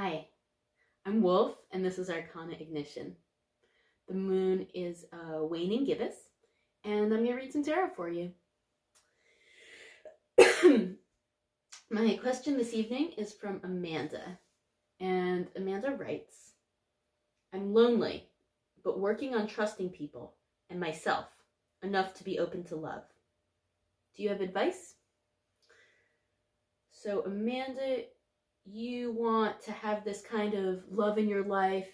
Hi, I'm Wolf, and this is Arcanaignition. The moon is a waning gibbous, and I'm going to read some tarot for you. My question this evening is from Amanda, and Amanda writes, I'm lonely, but working on trusting people and myself enough to be open to love. Do you have advice? So Amanda, you want to have this kind of love in your life,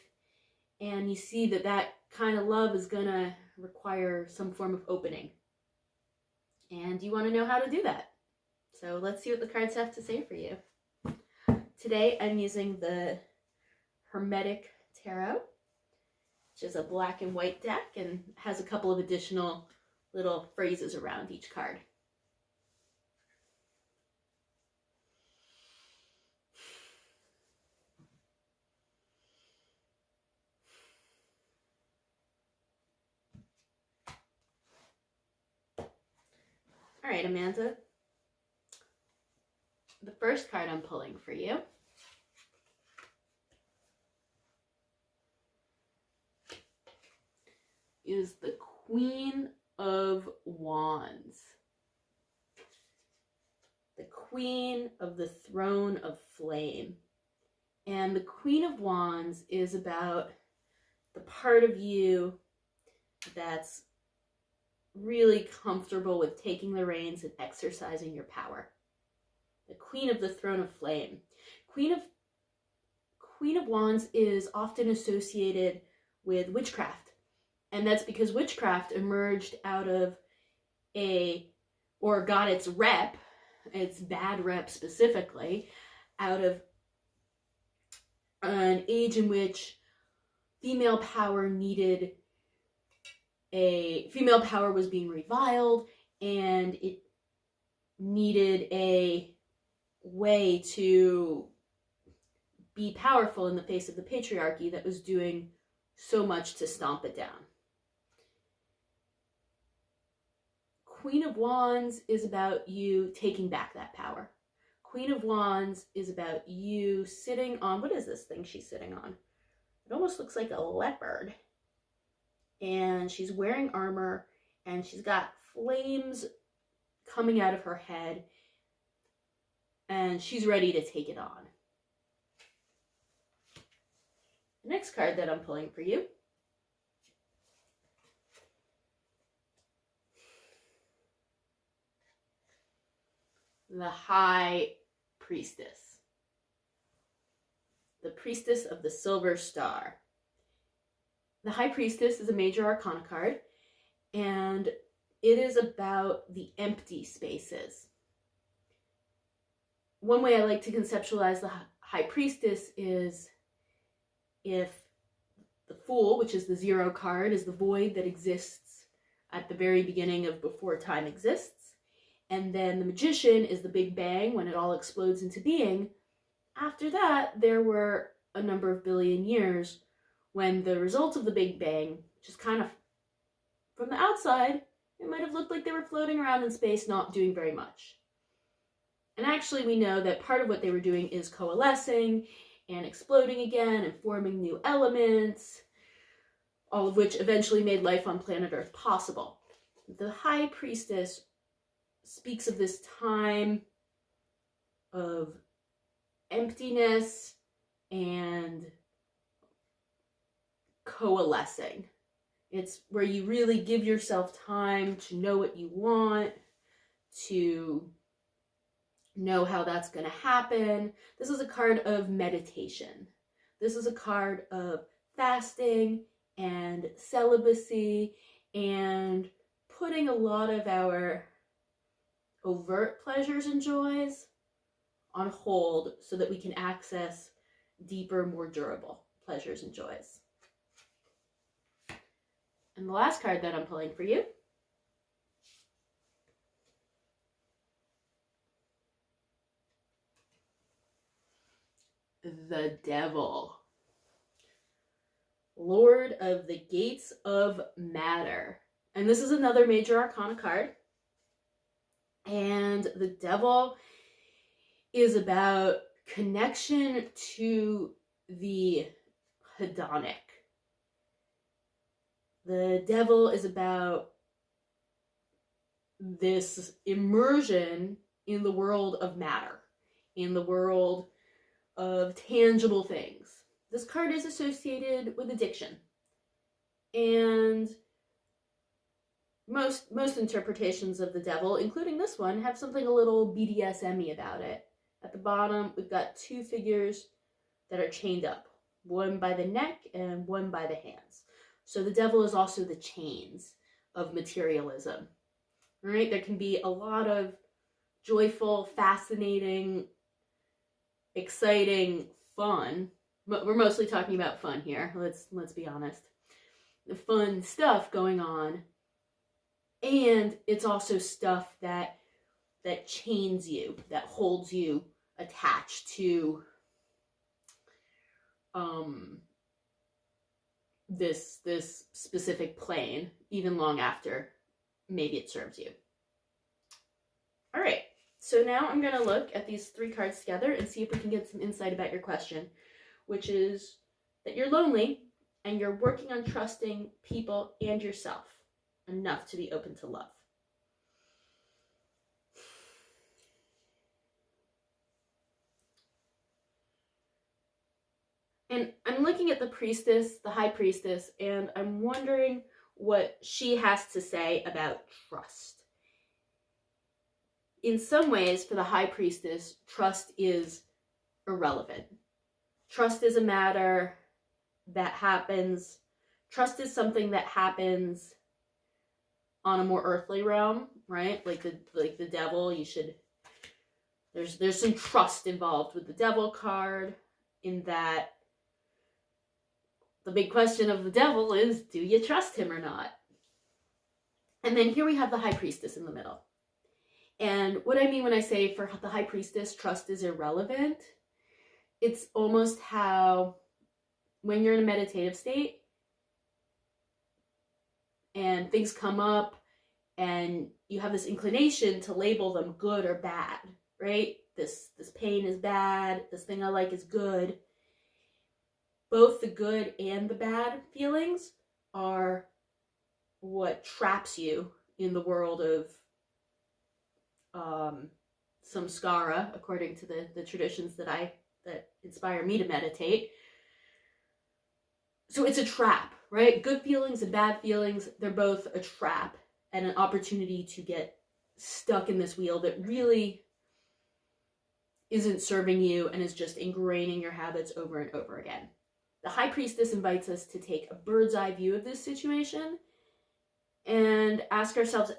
and you see that that kind of love is going to require some form of opening. And you want to know how to do that. So let's see what the cards have to say for you. Today I'm using the Hermetic Tarot, which is a black and white deck and has a couple of additional little phrases around each card. All right, Amanda. The first card I'm pulling for you is the Queen of Wands. The Queen of the Throne of Flame. And the Queen of Wands is about the part of you that's really comfortable with taking the reins and exercising your power. The Queen of the Throne of Flame. Queen of Wands is often associated with witchcraft. And that's because witchcraft emerged out of or got its rep, its bad rep specifically, out of an age in which female power was being reviled, and it needed a way to be powerful in the face of the patriarchy that was doing so much to stomp it down. Queen of Wands is about you taking back that power. Queen of Wands is about you sitting on, what is this thing she's sitting on? It almost looks like a leopard. And she's wearing armor, and she's got flames coming out of her head, and she's ready to take it on. The next card that I'm pulling for you the High Priestess. The Priestess of the Silver Star. The High Priestess is a major arcana card, and it is about the empty spaces. One way I like to conceptualize the High Priestess is if the Fool, which is the 0 card, is the void that exists at the very beginning of before time exists, and then the Magician is the Big Bang when it all explodes into being. After that, there were a number of billion years when the result of the Big Bang, just kind of from the outside, it might have looked like they were floating around in space, not doing very much. And actually, we know that part of what they were doing is coalescing and exploding again and forming new elements, all of which eventually made life on planet Earth possible. The High Priestess speaks of this time of emptiness and coalescing. It's where you really give yourself time to know what you want, to know how that's going to happen. This is a card of meditation. This is a card of fasting and celibacy and putting a lot of our overt pleasures and joys on hold so that we can access deeper, more durable pleasures and joys. And the last card that I'm pulling for you the Devil. Lord of the Gates of Matter. And this is another major arcana card. And the Devil is about connection to the hedonic. The devil is about this immersion in the world of matter, in the world of tangible things. This card is associated with addiction. And most interpretations of the devil, including this one, have something a little BDSM-y about it. At the bottom, we've got two figures that are chained up, one by the neck and one by the hands. So the devil is also the chains of materialism, right? There can be a lot of joyful, fascinating, exciting fun, but we're mostly talking about fun here. Let's be honest. The fun stuff going on, and it's also stuff that chains you, that holds you attached to this specific plane, even long after maybe it serves you. All right, so now I'm going to look at these three cards together and see if we can get some insight about your question, which is that you're lonely and you're working on trusting people and yourself enough to be open to love. And I'm looking at the priestess, the high priestess, and I'm wondering what she has to say about trust. In some ways, for the high priestess, trust is irrelevant. Trust is a matter that happens. Trust is something that happens on a more earthly realm, right? Like the devil, you should. There's some trust involved with the devil card, in that the big question of the devil is, do you trust him or not? And then here we have the high priestess in the middle. And what I mean when I say for the high priestess, trust is irrelevant, it's almost how when you're in a meditative state and things come up and you have this inclination to label them good or bad, right? This pain is bad, this thing I like is good. Both the good and the bad feelings are what traps you in the world of samskara, according to the traditions that inspire me to meditate. So it's a trap, right? Good feelings and bad feelings, they're both a trap and an opportunity to get stuck in this wheel that really isn't serving you and is just ingraining your habits over and over again. The high priestess invites us to take a bird's eye view of this situation and ask ourselves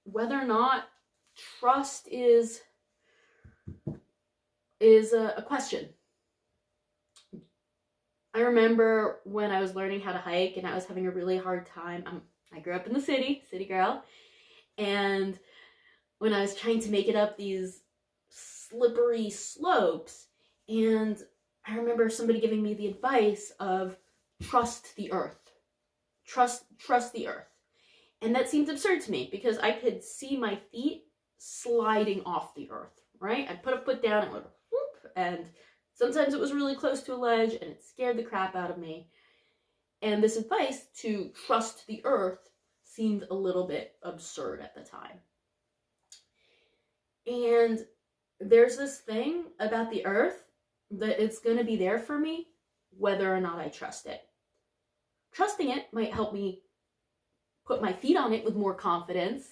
whether or not trust is a question. I remember when I was learning how to hike and I was having a really hard time. I grew up in the city girl, and when I was trying to make it up these slippery slopes, and I remember somebody giving me the advice of trust the earth. Trust the earth. And that seemed absurd to me because I could see my feet sliding off the earth, right? I'd put a foot down and it would whoop, and sometimes it was really close to a ledge and it scared the crap out of me. And this advice to trust the earth seemed a little bit absurd at the time. And there's this thing about the earth that it's going to be there for me whether or not I trust it. Trusting it might help me put my feet on it with more confidence,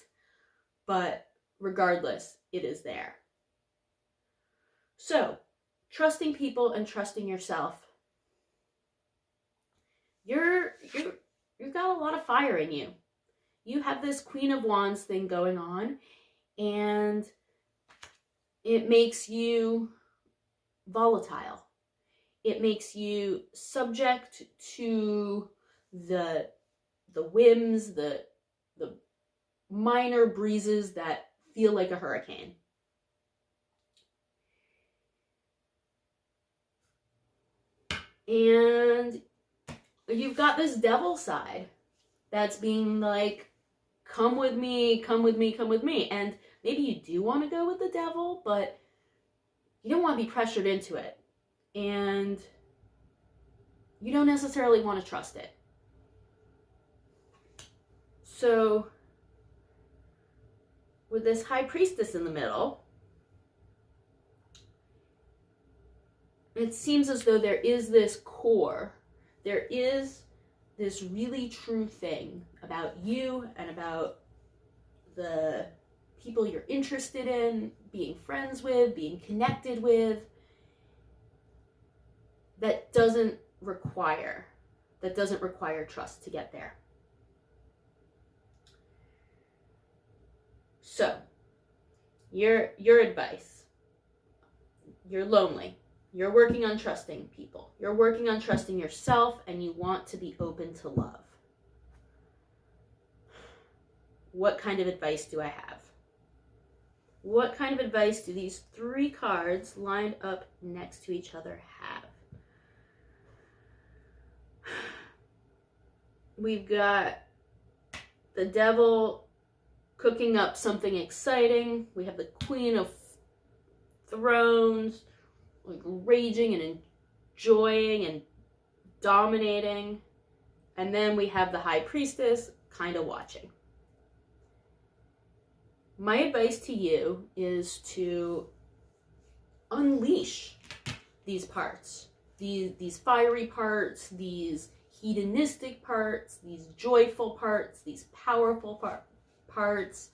but regardless, it is there. So, trusting people and trusting yourself. You've got a lot of fire in you. You have this Queen of Wands thing going on, and it makes you volatile. It makes you subject to the whims, the minor breezes that feel like a hurricane. And you've got this devil side that's being like, come with me, come with me, come with me. And maybe you do want to go with the devil, but you don't want to be pressured into it. And you don't necessarily want to trust it. So with this High Priestess in the middle, it seems as though there is this core, there is this really true thing about you and about the people you're interested in, being friends with, being connected with, that doesn't require trust to get there. So, your advice. You're lonely. You're working on trusting people. You're working on trusting yourself, and you want to be open to love. What kind of advice do I have? What kind of advice do these 3 cards lined up next to each other have? We've got the Devil cooking up something exciting. We have the Queen of Thrones, like raging and enjoying and dominating. And then we have the High Priestess kind of watching. My advice to you is to unleash these parts, these fiery parts, these hedonistic parts, these joyful parts, these powerful parts.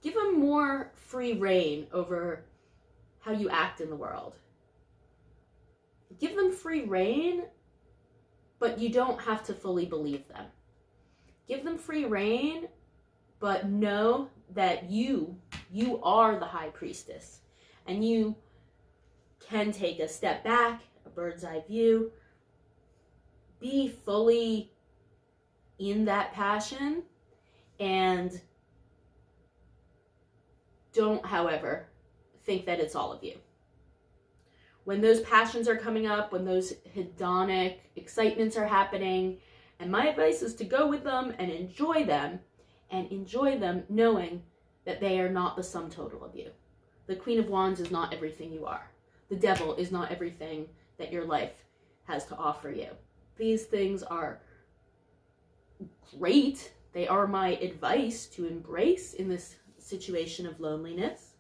Give them more free reign over how you act in the world. Give them free reign, but you don't have to fully believe them. Give them free reign, but know that you are the High Priestess, and you can take a step back, a bird's eye view, be fully in that passion, and don't, however, think that it's all of you. When those passions are coming up, when those hedonic excitements are happening, and my advice is to go with them and enjoy them knowing that they are not the sum total of you. The Queen of Wands is not everything you are. The Devil is not everything that your life has to offer you. These things are great. They are my advice to embrace in this situation of loneliness.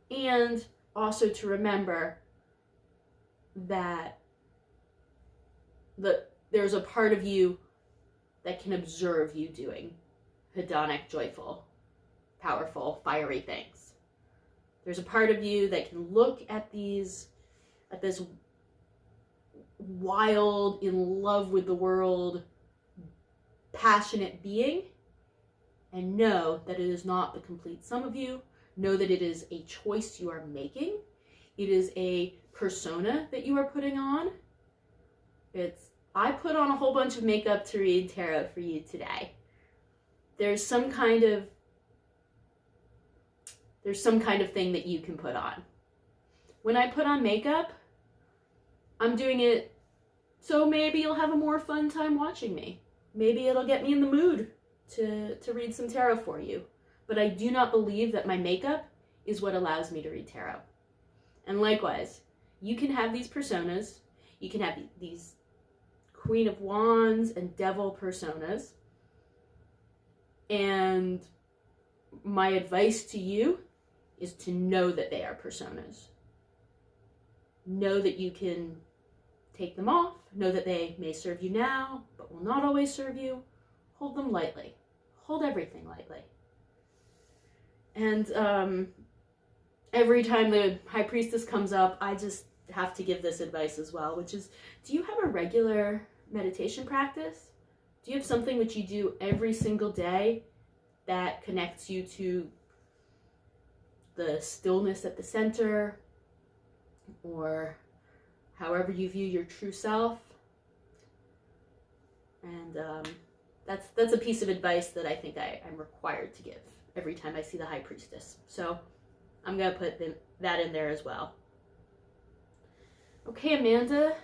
And also to remember that there's a part of you that can observe you doing hedonic, joyful, powerful, fiery things. There's a part of you that can look at this wild, in love with the world, passionate being, and know that it is not the complete sum of you. Know that it is a choice you are making. It is a persona that you are putting on. I put on a whole bunch of makeup to read tarot for you today. There's some kind of thing that you can put on. When I put on makeup, I'm doing it so maybe you'll have a more fun time watching me. Maybe it'll get me in the mood to read some tarot for you. But I do not believe that my makeup is what allows me to read tarot. And likewise, you can have these personas. You can have these Queen of Wands and Devil personas. And my advice to you is to know that they are personas. Know that you can take them off. Know that they may serve you now, but will not always serve you. Hold them lightly. Hold everything lightly. And every time the High Priestess comes up, I just have to give this advice as well, which is, do you have a regular meditation practice? Do you have something which you do every single day that connects you to the stillness at the center, or however you view your true self? And that's a piece of advice that I think I'm required to give every time I see the High Priestess. So I'm going to put that in there as well. Okay, Amanda,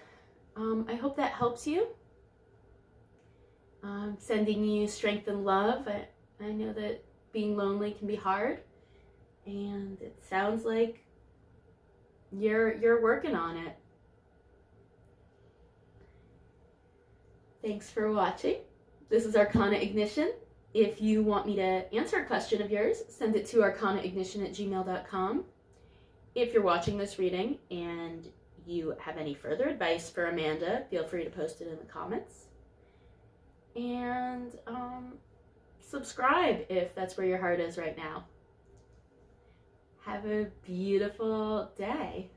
I hope that helps you. Sending you strength and love. I know that being lonely can be hard, and it sounds like You're working on it. Thanks for watching. This is Arcanaignition. If you want me to answer a question of yours, send it to arcanaignition@gmail.com. If you're watching this reading and you have any further advice for Amanda, feel free to post it in the comments. And subscribe if that's where your heart is right now. Have a beautiful day.